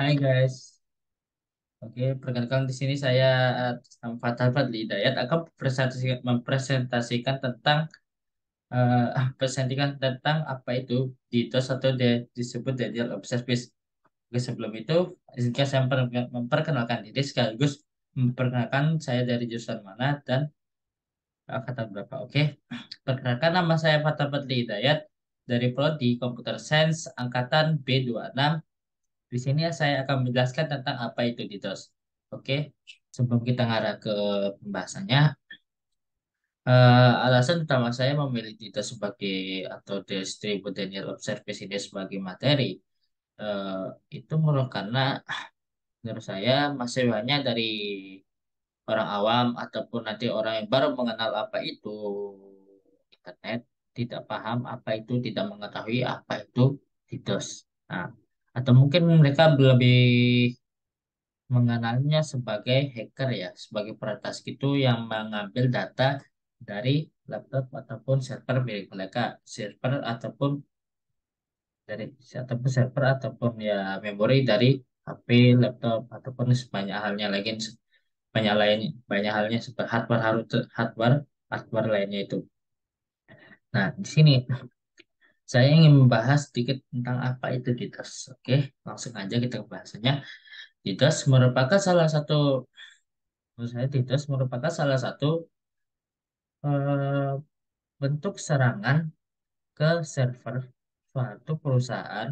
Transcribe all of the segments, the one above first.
Hai guys, oke perkenalkan di sini saya Fathal Fadli Hidayat akan mempresentasikan tentang presentasikan tentang apa itu DDoS atau disebut denial of service. Oke, sebelum itu izinkan saya memperkenalkan diri sekaligus memperkenalkan saya dari jurusan mana dan angkatan berapa. Oke, perkenalkan nama saya Fathal Fadli Hidayat dari Prodi Computer Science angkatan B26. Di sini saya akan menjelaskan tentang apa itu DDoS. Oke, sebelum kita ngarah ke pembahasannya, alasan utama saya memilih DDoS sebagai atau Distributed Denial of Service ini sebagai materi eh, itu karena menurut saya masih banyak dari orang awam ataupun nanti orang yang baru mengenal apa itu internet, tidak paham apa itu, tidak mengetahui apa itu DDoS. Nah, atau mungkin mereka lebih mengenalnya sebagai hacker ya, sebagai peretas gitu yang mengambil data dari laptop ataupun server milik mereka, server ataupun dari ataupun server ataupun ya memori dari HP, laptop ataupun sebanyak halnya lagi banyak lainnya banyak halnya seperti hardware hardware lainnya itu. Nah, di sini saya ingin membahas sedikit tentang apa itu DDoS. Oke, langsung aja kita ke bahasanya. DDoS merupakan salah satu menurut saya DDoS merupakan salah satu eh, bentuk serangan ke server suatu perusahaan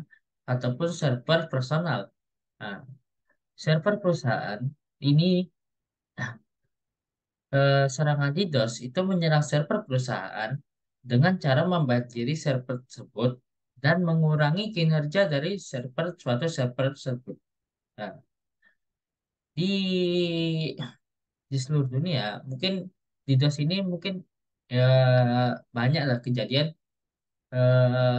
ataupun server personal. Nah, server perusahaan ini serangan DDoS itu menyerang server perusahaan dengan cara membanjiri server tersebut dan mengurangi kinerja dari suatu server tersebut. Nah, di seluruh dunia mungkin DDoS ini mungkin ya banyak lah kejadian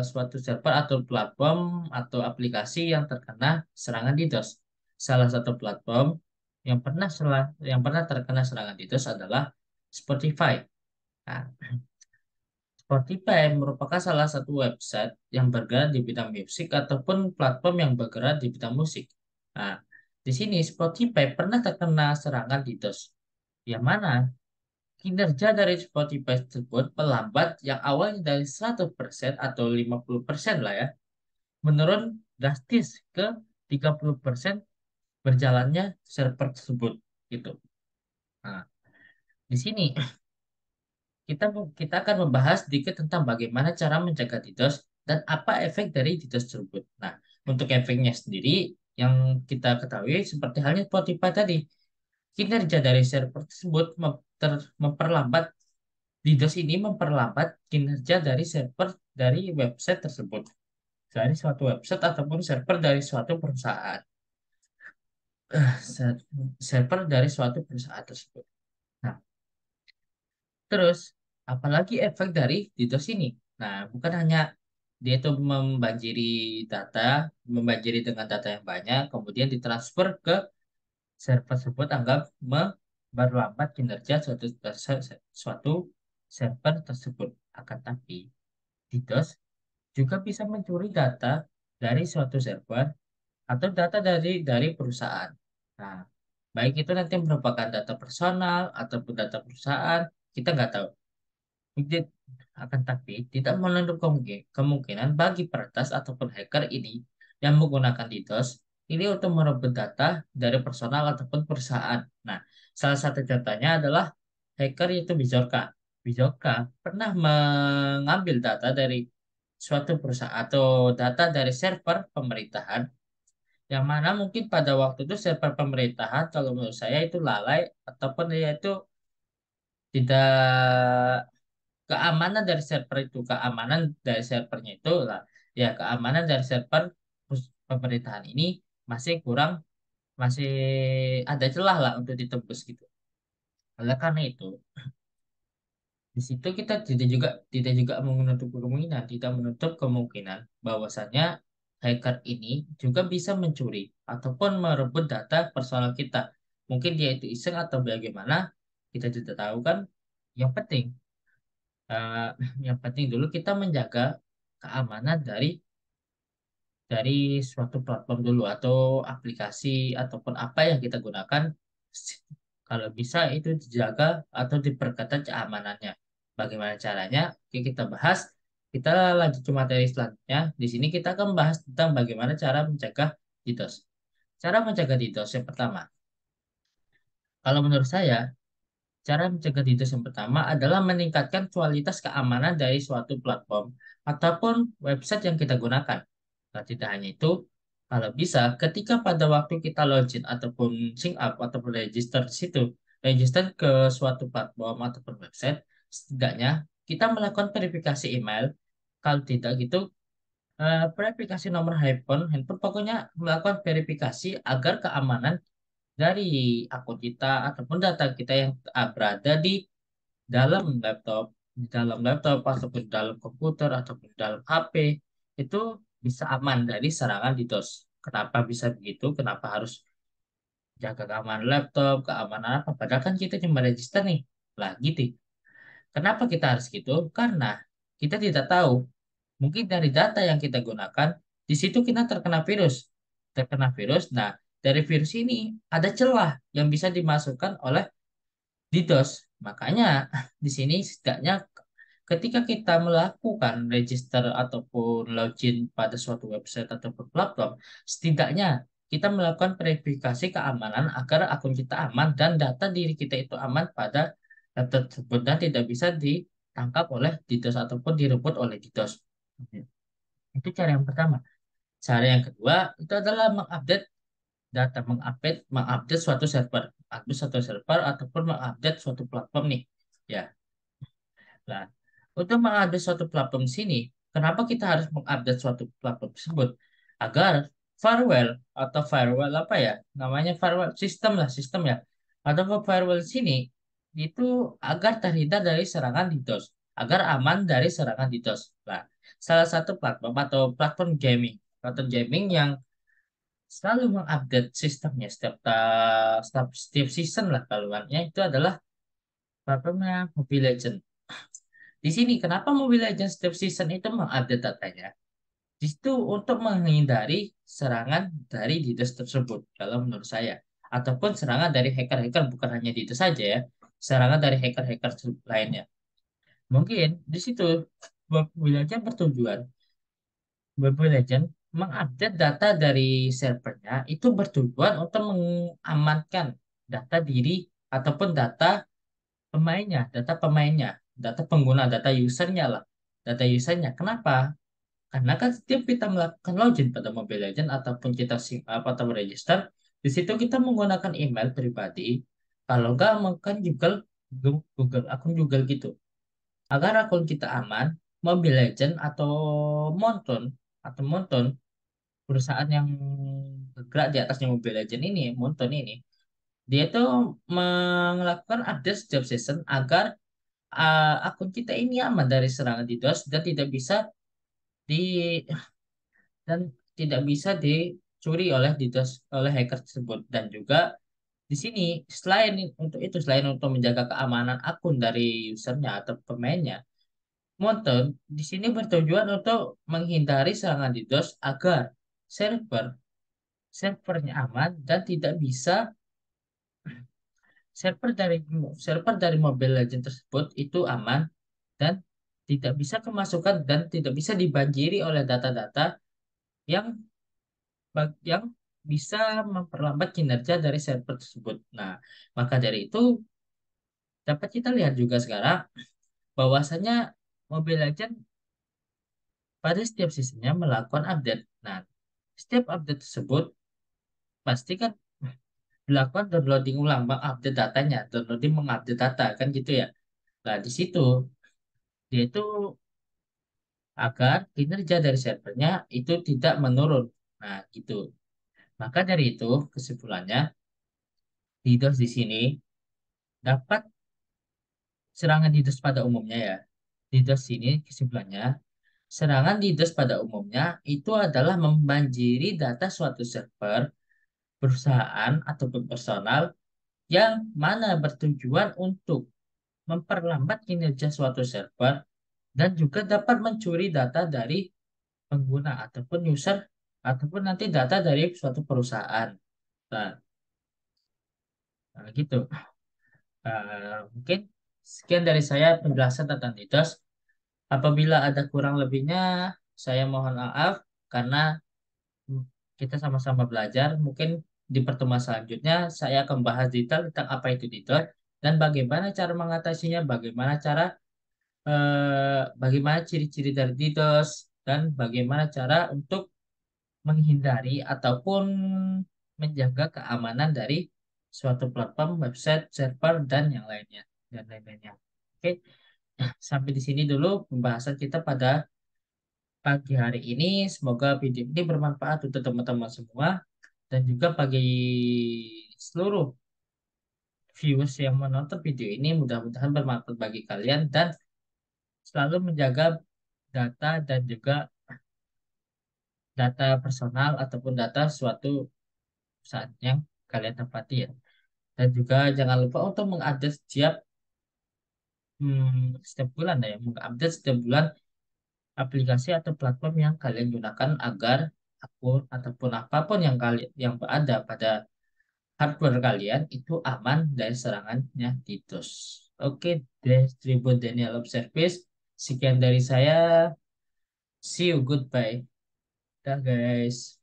suatu server atau platform atau aplikasi yang terkena serangan DDoS. Salah satu platform yang pernah terkena serangan DDoS adalah Spotify. Nah, Spotify merupakan salah satu website yang bergerak di bidang musik ataupun platform yang bergerak di bidang musik. Nah, di sini Spotify pernah terkena serangan DDoS, yang mana kinerja dari Spotify tersebut melambat yang awalnya dari 100% atau 50% lah ya, menurun drastis ke 30% berjalannya server tersebut gitu. Nah, di sini kita akan membahas sedikit tentang bagaimana cara menjaga DDoS dan apa efek dari DDoS tersebut. Nah, untuk efeknya sendiri yang kita ketahui seperti halnya Spotify tadi, kinerja dari server tersebut memperlambat DDoS ini memperlambat kinerja dari server dari website tersebut, dari suatu website ataupun server dari suatu perusahaan. Ser- Server dari suatu perusahaan tersebut. Nah, terus apalagi efek dari DDoS ini? Nah, bukan hanya dia itu data, membanjiri dengan data yang banyak, kemudian ditransfer ke server tersebut anggap memperlambat kinerja suatu server tersebut. Akan tapi DDoS juga bisa mencuri data dari suatu server atau data dari perusahaan. Nah, baik itu nanti merupakan data personal ataupun data perusahaan, kita nggak tahu. Jadi, akan tapi tidak menutup kemungkinan bagi peretas ataupun hacker ini yang menggunakan DDoS ini untuk merebut data dari personal ataupun perusahaan. Nah, salah satu contohnya adalah hacker yaitu Bijorka. Bijorka pernah mengambil data dari suatu perusahaan atau data dari server pemerintahan yang mana mungkin pada waktu itu server pemerintahan kalau menurut saya itu lalai ataupun dia itu tidak keamanan dari server itu keamanan dari servernya itu lah ya keamanan dari server pemerintahan ini masih kurang masih ada celah lah untuk ditembus gitu. Oleh karena itu di situ kita tidak juga menutup kemungkinan bahwasannya hacker ini juga bisa mencuri ataupun merebut data personal kita. Mungkin dia itu iseng atau bagaimana, kita tidak tahu kan. Yang penting, eh, yang penting dulu kita menjaga keamanan dari dari suatu platform dulu atau aplikasi ataupun apa yang kita gunakan. Kalau bisa itu dijaga atau diperketat keamanannya. Bagaimana caranya? Oke, kita bahas. Kita lanjut ke materi selanjutnya. Di sini kita akan membahas tentang bagaimana cara mencegah DDoS. Cara mencegah DDoS yang pertama. Kalau menurut saya, cara mencegah DDoS yang pertama adalah meningkatkan kualitas keamanan dari suatu platform ataupun website yang kita gunakan. Nah, tidak hanya itu, kalau bisa, ketika pada waktu kita login ataupun sign up ataupun register di situ, register ke suatu platform ataupun website, setidaknya kita melakukan verifikasi email. Kalau tidak gitu, verifikasi nomor handphone, pokoknya melakukan verifikasi agar keamanan dari akun kita ataupun data kita yang berada di dalam laptop ataupun dalam komputer ataupun dalam HP itu bisa aman dari serangan DDoS. Kenapa bisa begitu? Kenapa harus jaga keamanan laptop, keamanan apa? Padahal kan kita cuma register nih. Lah gitu. Kenapa kita harus gitu? Karena kita tidak tahu. Mungkin dari data yang kita gunakan, di situ kita terkena virus. Terkena virus. Nah, dari virus ini ada celah yang bisa dimasukkan oleh DDoS. Makanya di sini setidaknya ketika kita melakukan register ataupun login pada suatu website ataupun platform, setidaknya kita melakukan verifikasi keamanan agar akun kita aman dan data diri kita itu aman pada laptop tersebut dan tidak bisa ditangkap oleh DDoS ataupun direbut oleh DDoS. Itu cara yang pertama. Cara yang kedua itu adalah mengupdate suatu server ataupun mengupdate suatu platform nih. Ya. Nah, untuk mengupdate suatu platform di sini, kenapa kita harus mengupdate suatu platform tersebut? Agar firewall apa ya? Namanya firewall sistem ya. Atau firewall di sini itu agar terhindar dari serangan DDoS, agar aman dari serangan DDoS. Nah, salah satu platform atau platform gaming yang selalu mengupdate sistemnya setiap season lah kaluannya itu adalah platformnya Mobile Legends. Di sini kenapa Mobile Legends setiap season itu mengupdate datanya? Di situ untuk menghindari serangan dari DDoS tersebut kalau menurut saya ataupun serangan dari hacker-hacker bukan hanya DDoS saja ya, serangan dari hacker-hacker lainnya. Mungkin di situ Mobile Legends Mobile Legends mengupdate data dari servernya itu bertujuan untuk mengamankan data diri ataupun data pemainnya, data pengguna, data usernya lah, data usernya. Kenapa? Karena kan setiap kita melakukan login pada Mobile Legends ataupun kita sign up atau register, di situ kita menggunakan email pribadi. Kalau nggak, mungkin akun Google gitu. Agar akun kita aman, Mobile Legends atau Monton perusahaan yang bergerak di atasnya Mobile Legends ini, Monton ini, dia itu melakukan update setiap season agar akun kita ini aman dari serangan DDoS di dan tidak bisa dicuri oleh hacker tersebut. Dan juga di sini selain untuk menjaga keamanan akun dari usernya atau pemainnya, Monton di sini bertujuan untuk menghindari serangan DDoS agar server servernya aman dan tidak bisa server dari server dari Mobile Legends tersebut itu aman dan tidak bisa kemasukan dan tidak bisa dibanjiri oleh data-data yang yang bisa memperlambat kinerja dari server tersebut. Nah, maka dari itu dapat kita lihat juga sekarang bahwasanya Mobile Legends pada setiap sisinya melakukan update. Nah, setiap update tersebut pasti kan dilakukan downloading ulang, mengupdate datanya, mengupdate data kan gitu ya. Nah, di situ dia itu agar kinerja dari servernya itu tidak menurun. Nah, gitu. Maka dari itu, kesimpulannya, DDoS di sini dapat serangan DDoS pada umumnya ya. DDoS ini kesimpulannya, serangan DDoS pada umumnya itu adalah membanjiri data suatu server, perusahaan, ataupun personal yang mana bertujuan untuk memperlambat kinerja suatu server dan juga dapat mencuri data dari pengguna ataupun user ataupun nanti data dari suatu perusahaan. Nah, gitu. Mungkin sekian dari saya penjelasan tentang DDoS. Apabila ada kurang lebihnya, saya mohon maaf karena hmm, kita sama-sama belajar. Mungkin di pertemuan selanjutnya saya akan bahas detail tentang apa itu DDoS dan bagaimana cara mengatasinya, bagaimana ciri-ciri dari DDoS dan bagaimana cara untuk menghindari ataupun menjaga keamanan dari suatu platform, website, server dan yang lainnya dan lain-lainnya. Oke, sampai di sini dulu pembahasan kita pada pagi hari ini. Semoga video ini bermanfaat untuk teman-teman semua dan juga bagi seluruh viewers yang menonton video ini. Mudah-mudahan bermanfaat bagi kalian dan selalu menjaga data dan juga data personal ataupun data suatu perusahaan yang kalian tempati ya. Dan juga jangan lupa untuk mengupdate setiap bulan ya, mengupdate setiap bulan aplikasi atau platform yang kalian gunakan agar akun ataupun apapun yang kalian yang ada pada hardware kalian itu aman dari serangannya DDoS. Oke, Distribute Denial of Service. Sekian dari saya. See you, goodbye. Dah guys.